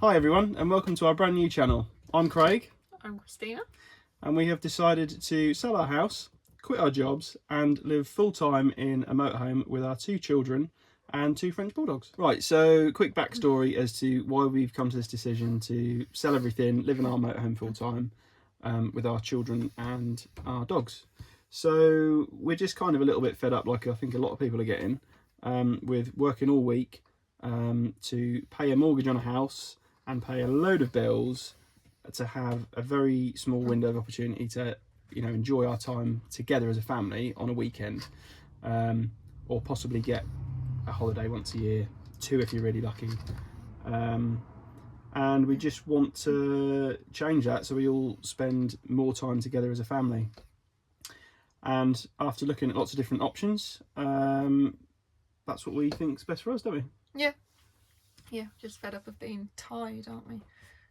Hi everyone and welcome to our brand new channel. I'm Craig I'm Christina. and we have decided to sell our house, quit our jobs and live full time in a motorhome with our 2 children and 2 French bulldogs. Right, so quick backstory as to why we've come to this decision to sell everything, live in our motorhome full time with our children and our dogs. So we're just kind of a little bit fed up, like I think a lot of people are getting, with working all week to pay a mortgage on a house and pay a load of bills to have a very small window of opportunity to, you know, enjoy our time together as a family on a weekend, or possibly get a holiday once a year, 2 if you're really lucky. And we just want to change that so we all spend more time together as a family. And after looking at lots of different options, that's what we think's best for us, don't we? Yeah, just fed up of being tied, aren't we?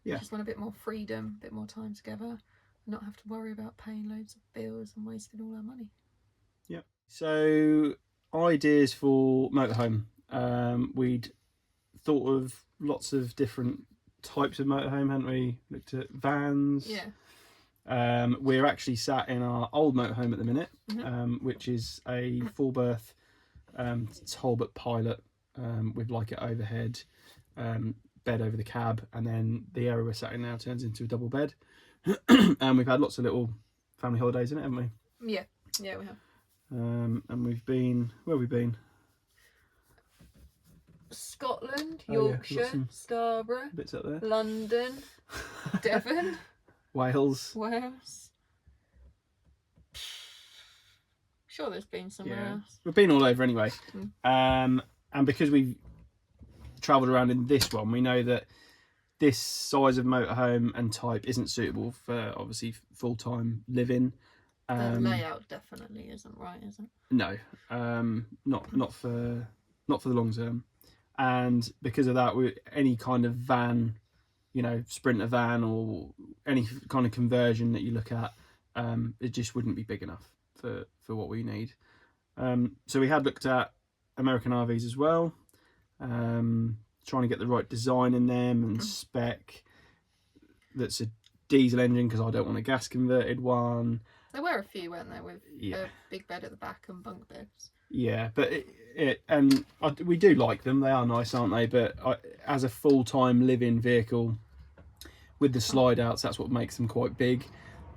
Yeah. We just want a bit more freedom, a bit more time together, and not have to worry about paying loads of bills and wasting all our money. Yeah. So ideas for motorhome. We'd thought of lots of different types of motorhome, hadn't we? Looked at vans. Yeah. We're actually sat in our old motorhome at the minute, which is a 4-berth Talbot Pilot with like an overhead bed over the cab, and then the area we're sat in now turns into a double bed. And we've had lots of little family holidays in it, haven't we? Yeah, we have. And we've been, where have we been? Scotland, Oh, yeah, Yorkshire, some Scarborough, bits up there. London, Devon, Wales. Wales. Sure, there's been somewhere else. We've been all over anyway. And because we've travelled around in this one, we know that this size of motorhome and type isn't suitable for obviously full-time living. The layout definitely isn't right, is it? No, not for the long term. And because of that, any kind of van, you know, Sprinter van or any kind of conversion that you look at, it just wouldn't be big enough for what we need. So we had looked at American RVs as well, trying to get the right design in them and spec that's a diesel engine, because I don't want a gas converted one. There were a few, weren't there, with a big bed at the back and bunk beds. Yeah, but we do like them. They are nice, aren't they? But as a full-time living vehicle with the slide outs, that's what makes them quite big.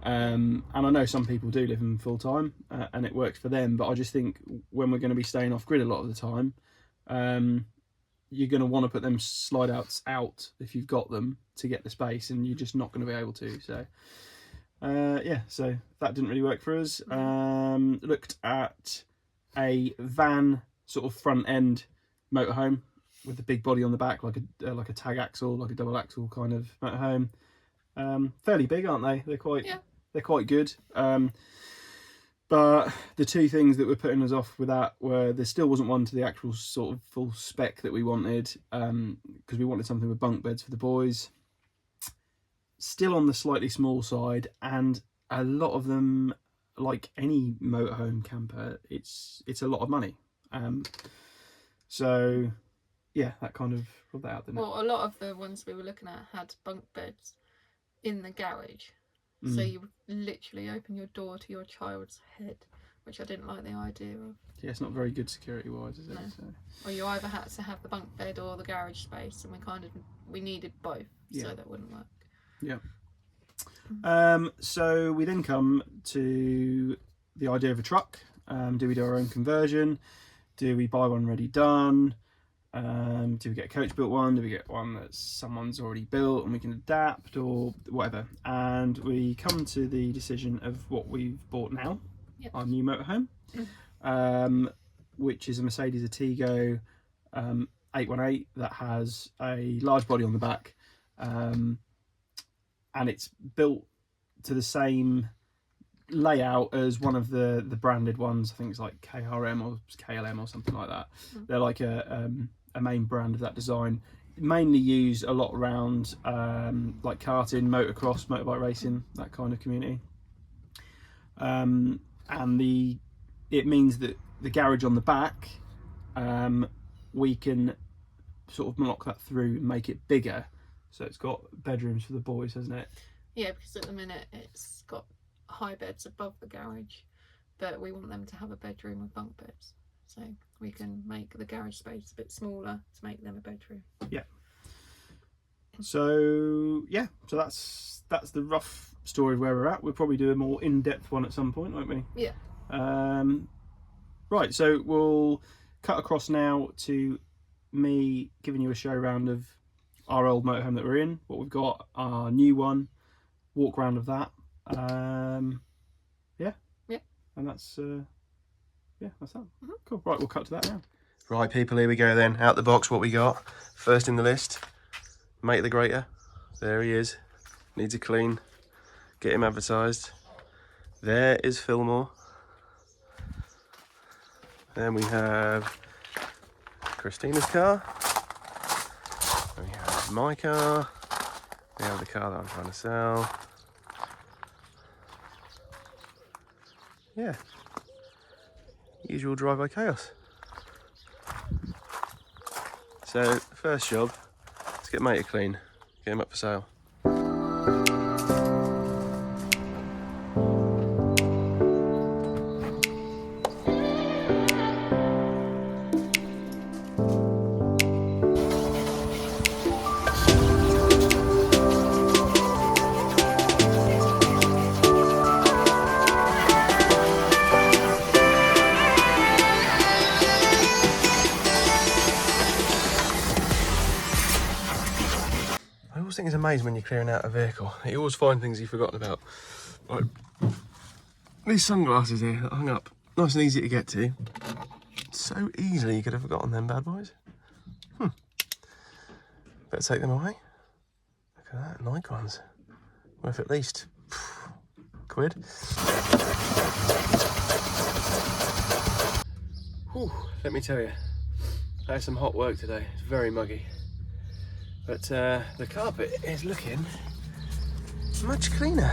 And I know some people do live in full-time and it works for them, but I just think when we're going to be staying off grid a lot of the time, you're going to want to put them slide outs out if you've got them to get the space, and you're just not going to be able to. So so that didn't really work for us. Looked at a van sort of front end motorhome with the big body on the back, like a tag axle, like a double axle kind of motorhome. Fairly big, aren't they? They're quite good. But the 2 things that were putting us off with that were there still wasn't one to the actual sort of full spec that we wanted, because we wanted something with bunk beds for the boys. Still on the slightly small side, and a lot of them, like any motorhome camper, it's a lot of money. So yeah, that kind of brought that out, didn't it? Well, a lot of the ones we were looking at had bunk beds in the garage. So you would literally open your door to your child's head, which I didn't like the idea of. Yeah, it's not very good security-wise, is it? No. So. Well, you either had to have the bunk bed or the garage space, and we needed both, so that wouldn't work. Yeah. So we then come to the idea of a truck. Do we do our own conversion? Do we buy one ready done? Do we get a coach built one? Do we get one that someone's already built and we can adapt, or whatever? And we come to the decision of what we've bought now, our new motorhome, which is a Mercedes Atego 818 that has a large body on the back, and it's built to the same layout as one of the branded ones. I think it's like KRM or KLM or something like that. They're like a main brand of that design, mainly used a lot around like karting, motocross, motorbike racing, that kind of community. And it means that the garage on the back, we can sort of block that through and make it bigger So it's got bedrooms for the boys, hasn't it? Yeah, because at the minute it's got high beds above the garage, but we want them to have a bedroom with bunk beds. So we can make the garage space a bit smaller to make them a bedroom. Yeah. So yeah, so that's the rough story of where we're at. We'll probably do a more in-depth one at some point, won't we? Yeah. Right, so we'll cut across now to me giving you a show round of our old motorhome that we're in, what we've got, our new one, walk round of that. Yeah. And that's that's that. Mm-hmm. Cool. Right, we'll cut to that now. Right, people, here we go then. Out the box, what we got. First in the list, Mate the Grater. There he is. Needs a clean. Get him advertised. There is Fillmore. Then we have Christina's car. Then we have my car. We have the car that I'm trying to sell. Yeah. Usual driveway chaos. So, first job, let's get Mate clean. Get him up for sale. I always think it's amazing when you're clearing out a vehicle. You always find things you've forgotten about. Like these sunglasses here that hung up, nice and easy to get to. So easily you could have forgotten them bad boys. Better take them away. Look at that, Nike ones. Worth at least £1. Whew, let me tell you, I had some hot work today. It's very muggy. But the carpet is looking much cleaner.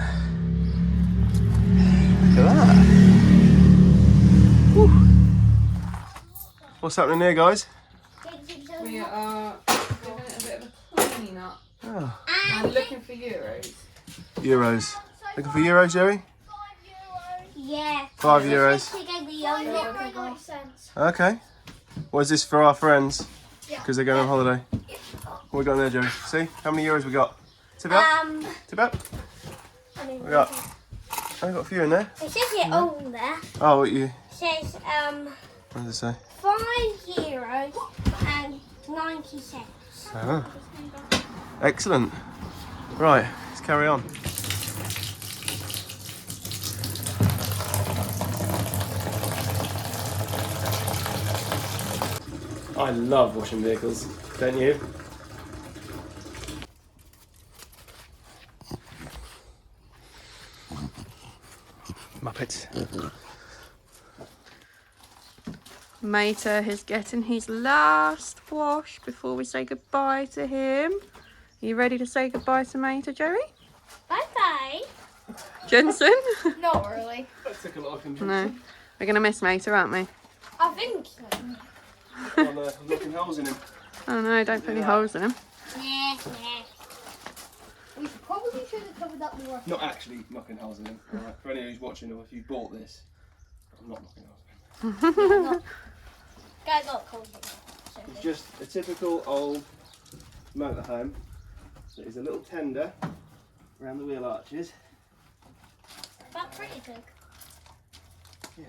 Look at that. Whew. What's happening here, guys? We are giving it a bit of a clean up. Oh. And looking for Euros. Euros. Looking for Euros, Joey? Yeah. €5. License. Okay. What is this for our friends? Because they're going on holiday. What we got in there, Joey? See? How many euros we got? Tip up? Tip up? We got... I've got a few in there. It says it on there. Oh, what you... It says What does it say? €5 and 90 cents. Ah. Excellent. Right, let's carry on. I love washing vehicles, don't you? Muppets. Mater is getting his last wash before we say goodbye to him. Are you ready to say goodbye to Mater, Joey? Bye-bye. Jensen? Not really. That took a lot of convincing. No. We're going to miss Mater, aren't we? I think so. I'm knocking holes in him. Oh no, don't put any holes in him. Yeah. We probably should have covered up more. Not actually knocking holes in him. Right. For anyone who's watching or if you bought this, I'm not knocking holes in him. Guys got cold. It's just a typical old motorhome that is a little tender around the wheel arches. That's pretty big. Yeah.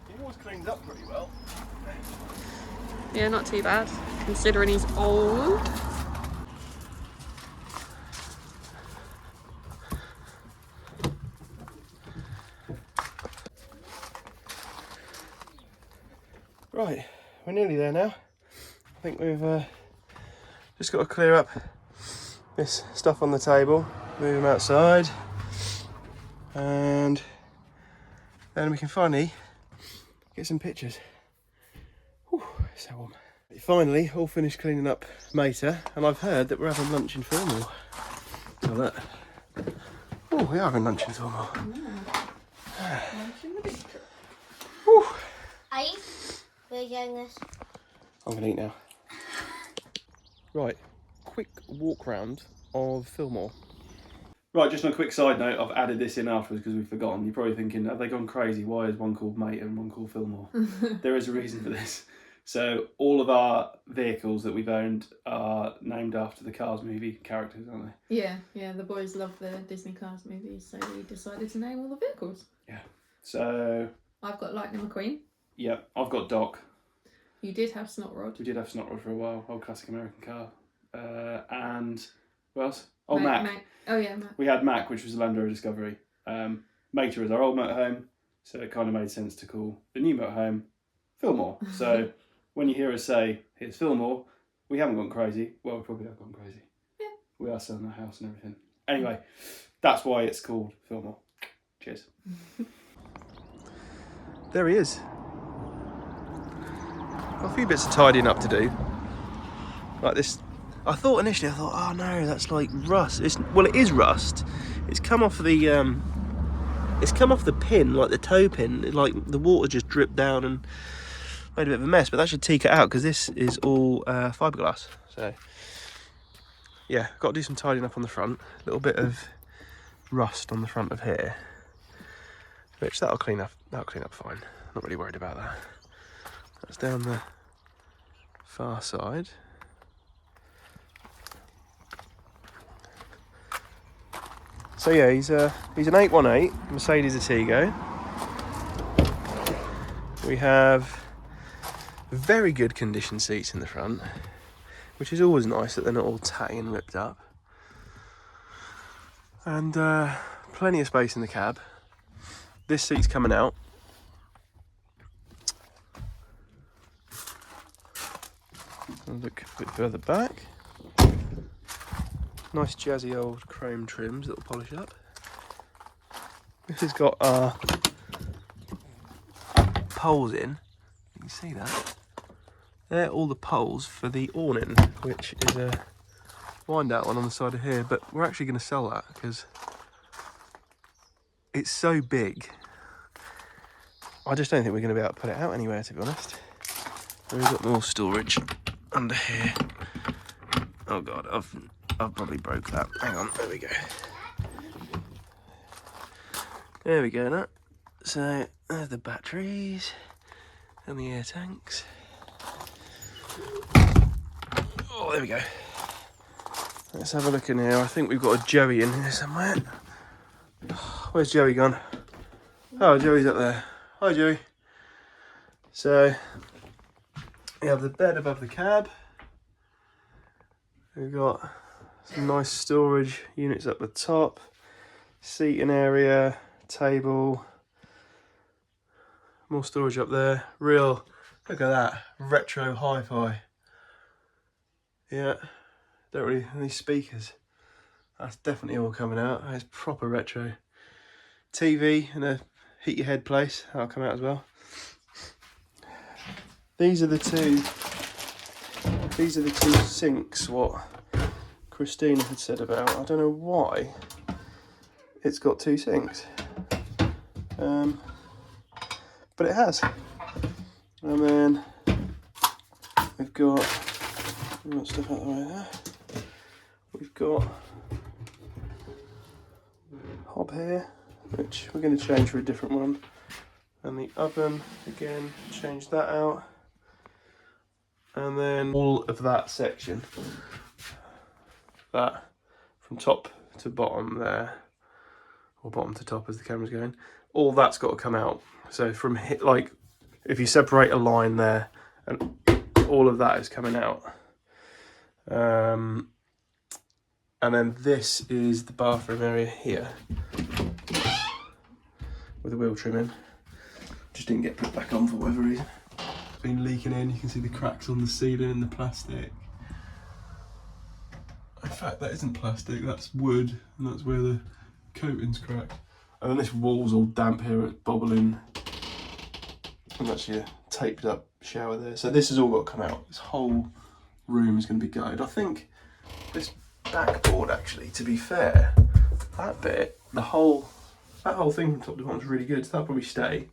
He always cleans up pretty well. Yeah, not too bad, considering he's old. Right, we're nearly there now. I think we've just got to clear up this stuff on the table, move them outside, and then we can finally get some pictures. Whew, so warm. Finally, all finished cleaning up Mater, and I've heard that we're having lunch in Fillmore. So look. Oh, we are having lunch in Fillmore. Lunch in the bistro. Whew. Ice. Where are you going this? I'm going to eat now. Right, quick walk round of Fillmore. Right, just on a quick side note, I've added this in afterwards because we've forgotten. You're probably thinking, have they gone crazy? Why is one called Mate and one called Fillmore? There is a reason for this. So all of our vehicles that we've owned are named after the Cars movie characters, aren't they? Yeah, the boys love the Disney Cars movies, so we decided to name all the vehicles. Yeah. So... I've got Lightning McQueen. Yeah, I've got Doc. You did have Snot Rod. We did have Snot Rod for a while, old classic American car. And who else? Oh, Mac. Oh yeah, Mac. We had Mac, which was a Land Rover Discovery. Mater is our old motorhome, so it kind of made sense to call the new motorhome Fillmore. So when you hear us say, here's Fillmore, we haven't gone crazy. Well, we probably have gone crazy. Yeah. We are selling our house and everything. Anyway, that's why it's called Fillmore. Cheers. There he is. Got a few bits of tidying up to do. Like this. I thought initially, oh no, that's like rust. Well, it is rust. It's come off the pin, like the toe pin. Like the water just dripped down and made a bit of a mess. But that should take it out because this is all fiberglass. So yeah, got to do some tidying up on the front. A little bit of rust on the front of here, which that'll clean up. That'll clean up fine. Not really worried about that. That's down the far side. So yeah, he's an 818 Mercedes Ertiga. We have very good condition seats in the front, which is always nice that they're not all tatty and ripped up. And plenty of space in the cab. This seat's coming out. I'll look a bit further back. Nice jazzy old chrome trims that'll polish up. This has got our poles in. You can see that. They're all the poles for the awning, which is a wind out one on the side of here. But we're actually going to sell that because it's so big. I just don't think we're going to be able to put it out anywhere, to be honest. And we've got more storage under here. Oh god, I've probably broke that. Hang on, there we go. There we go, now. So there's the batteries and the air tanks. Oh, there we go. Let's have a look in here. I think we've got a Joey in here somewhere. Where's Joey gone? Oh, Joey's up there. Hi, Joey. So we have the bed above the cab. We've got some nice storage units up the top, seating area, table, more storage up there. Real, look at that, retro hi-fi. Yeah, don't really, these speakers, that's definitely all coming out. It's proper retro. TV and a heat your head place, that'll come out as well. These are the two sinks what Christina had said about. I don't know why it's got two sinks, but it has. And then we've got stuff out the way there. We've got hob here, which we're going to change for a different one, and the oven again, change that out. And then all of that section, that from top to bottom there, or bottom to top as the camera's going, all that's got to come out. So from like, if you separate a line there, and all of that is coming out. And then this is the bathroom area here, with the wheel trim in. Just didn't get put back on for whatever reason. Been leaking in, you can see the cracks on the ceiling and the plastic. In fact, that isn't plastic, that's wood, and that's where the coating's cracked. And then this wall's all damp here, it's bobbling. And that's your taped up shower there. So this has all got to come out. This whole room is going to be gutted. I think this backboard, actually, to be fair, that bit, that whole thing from top to bottom is really good, so that'll probably stay.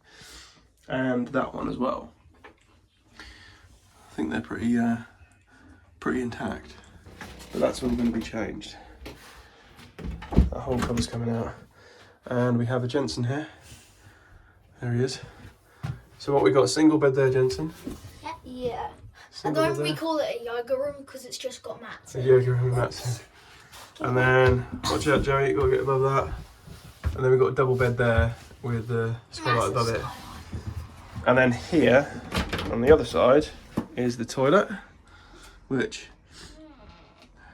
And that one as well. I think they're pretty intact. But that's all going to be changed. That whole cover's coming out. And we have a Jensen here. There he is. So what we got, single bed there, Jensen? Yeah. Single And bed there. we call it a yoga room because it's just got mats. A yoga room, that's it. And then, watch out Joey, you've got to get above that. And then we've got a double bed there with the skylight above it. And then here, on the other side, is the toilet, which,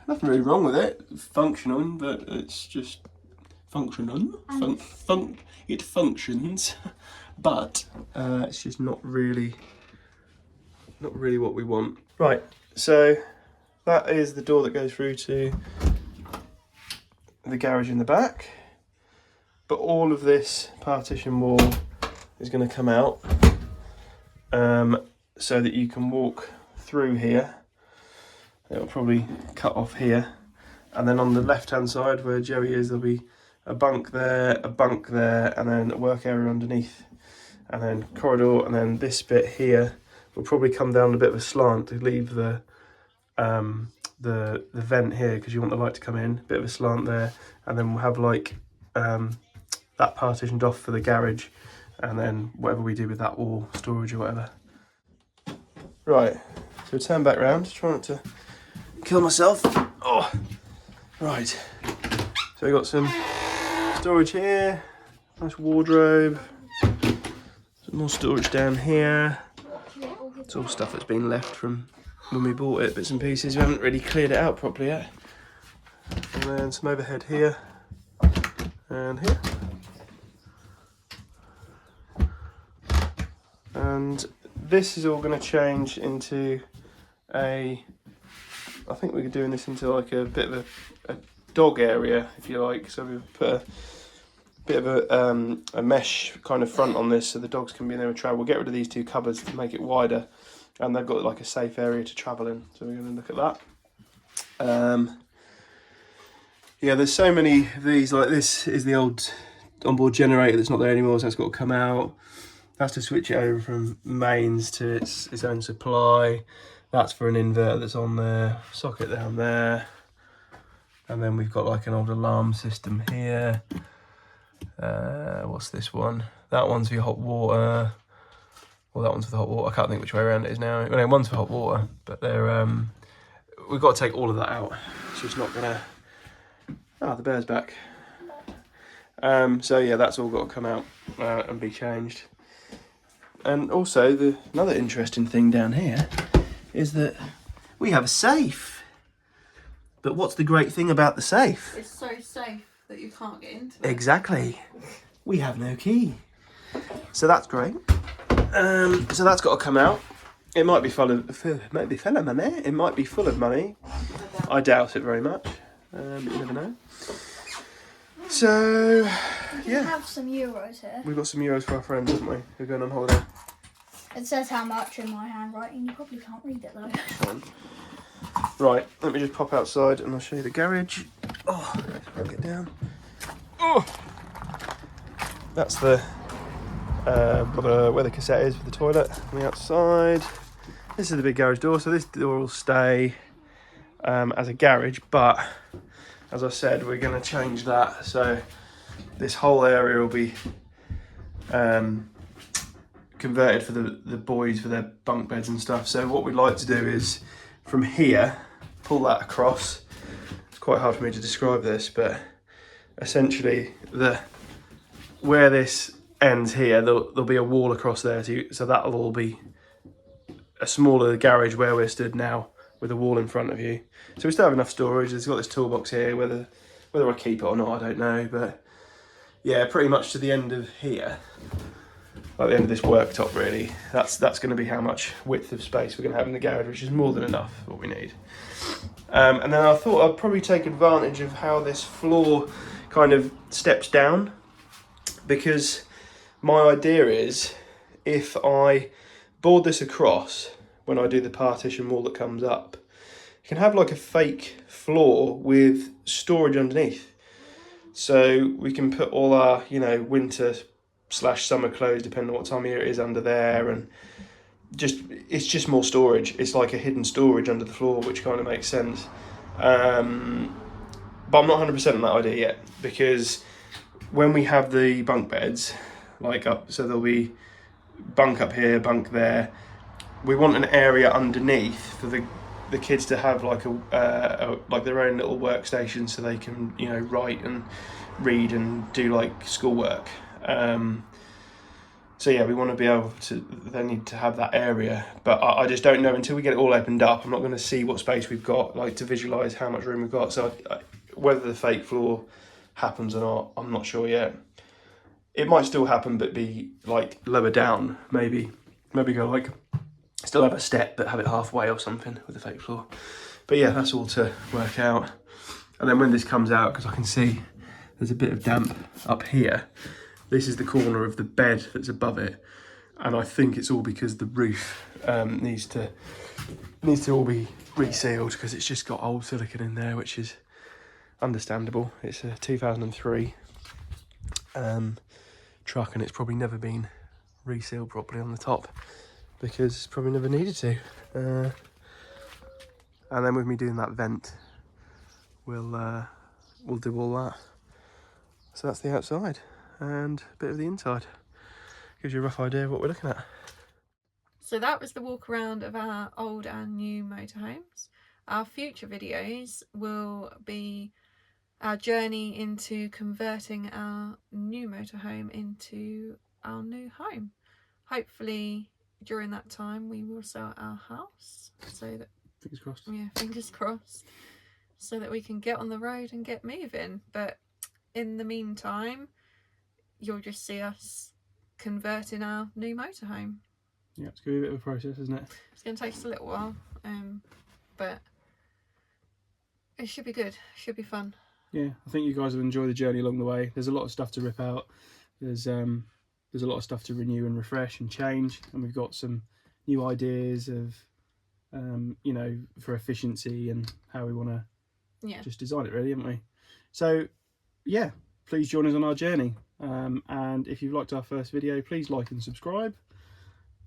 nothing really wrong with it. Functional, but it's just functional. It functions, but it's just not really what we want. Right, so that is the door that goes through to the garage in the back. But all of this partition wall is going to come out so that you can walk through here. It'll probably cut off here. And then on the left hand side where Joey is, there'll be a bunk there, and then a work area underneath. And then corridor, and then this bit here will probably come down a bit of a slant to leave the vent here because you want the light to come in. Bit of a slant there, and then we'll have like that partitioned off for the garage, and then whatever we do with that wall, storage or whatever. Right, so turn back round, try not to kill myself. Oh, right. So we got some storage here, nice wardrobe, some more storage down here. It's all stuff that's been left from when we bought it, bits and pieces. We haven't really cleared it out properly yet. And then some overhead here and here. And this is all going to change into I think we're doing this into like a bit of a dog area, if you like. So we've put a bit of a mesh kind of front on this so the dogs can be in there and travel. We'll get rid of these two cupboards to make it wider, and they've got like a safe area to travel in. So we're going to look at that. Yeah, there's so many of these. Like this is the old onboard generator that's not there anymore, so it's got to come out. That's to switch it over from mains to its own supply. That's for an inverter that's on there, socket down there. And then we've got like an old alarm system here. What's this one? That one's for your hot water. Well, that one's for the hot water. I can't think which way around it is now. Well, no, one's for hot water, but they're we've got to take all of that out. It's just not gonna. Ah, the bear's back. So yeah, that's all got to come out and be changed. And also, another interesting thing down here is that we have a safe. But what's the great thing about the safe? It's so safe that you can't get into it. Exactly. We have no key. So that's great. So that's got to come out. It might be full of money. It might be full of money. I doubt it very much. But you never know. So, We yeah. have some euros here. We've got some euros for our friends, haven't we? Who are going on holiday. It says how much in my handwriting. You probably can't read it though. Right, let me just pop outside and I'll show you the garage. Oh, let's get down. Oh, that's the where the cassette is for the toilet on the outside. This is the big garage door, so this door will stay as a garage, but as I said, we're going to change that. So this whole area will be converted for the boys for their bunk beds and stuff. So what we'd like to do is from here pull that across. It's quite hard for me to describe this, but essentially where this ends here, there'll be a wall across there, so that'll all be a smaller garage where we're stood now with a wall in front of you. So we still have enough storage. There's got this toolbox here. Whether I keep it or not, I don't know, but yeah, pretty much to the end of here, like the end of this worktop really. That's going to be how much width of space we're going to have in the garage, which is more than enough for what we need. And then I thought I'd probably take advantage of how this floor kind of steps down, because my idea is if I board this across when I do the partition wall that comes up, you can have like a fake floor with storage underneath. So we can put all our, winter/summer clothes, depending on what time of year it is, under there, and it's just more storage. It's like a hidden storage under the floor, which kind of makes sense. But I'm not 100% on that idea yet, because when we have the bunk beds, like up, so there'll be bunk up here, bunk there. We want an area underneath for the kids to have like like their own little workstation, so they can, you know, write and read and do like schoolwork. So yeah, we want to be able to. They need to have that area, but I just don't know until we get it all opened up. I'm not going to see what space we've got, like to visualise how much room we've got. So whether the fake floor happens or not, I'm not sure yet. It might still happen, but be like lower down, maybe go like still have a step, but have it halfway or something with the fake floor. But yeah, that's all to work out. And then when this comes out, because I can see there's a bit of damp up here. This is the corner of the bed that's above it, and I think it's all because the roof needs to all be resealed, because it's just got old silicone in there, which is understandable. It's a 2003 truck, and it's probably never been resealed properly on the top because it's probably never needed to. And then with me doing that vent, we'll do all that. So that's the outside and a bit of the inside. Gives you a rough idea of what we're looking at. So that was the walk around of our old and new motorhomes. Our future videos will be our journey into converting our new motorhome into our new home. Hopefully during that time we will sell our house, so that, Fingers crossed. yeah, fingers crossed, so that we can get on the road and get moving. But in the meantime, you'll just see us converting our new motorhome. Yeah, it's going to be a bit of a process, isn't it? It's going to take us a little while, but it should be good. Should be fun. Yeah, I think you guys will enjoy the journey along the way. There's a lot of stuff to rip out. There's a lot of stuff to renew and refresh and change, and we've got some new ideas of you know, for efficiency and how we want to just design it, really, haven't we? So yeah, please join us on our journey, and if you've liked our first video, please like and subscribe,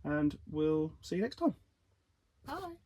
and we'll see you next time. Bye.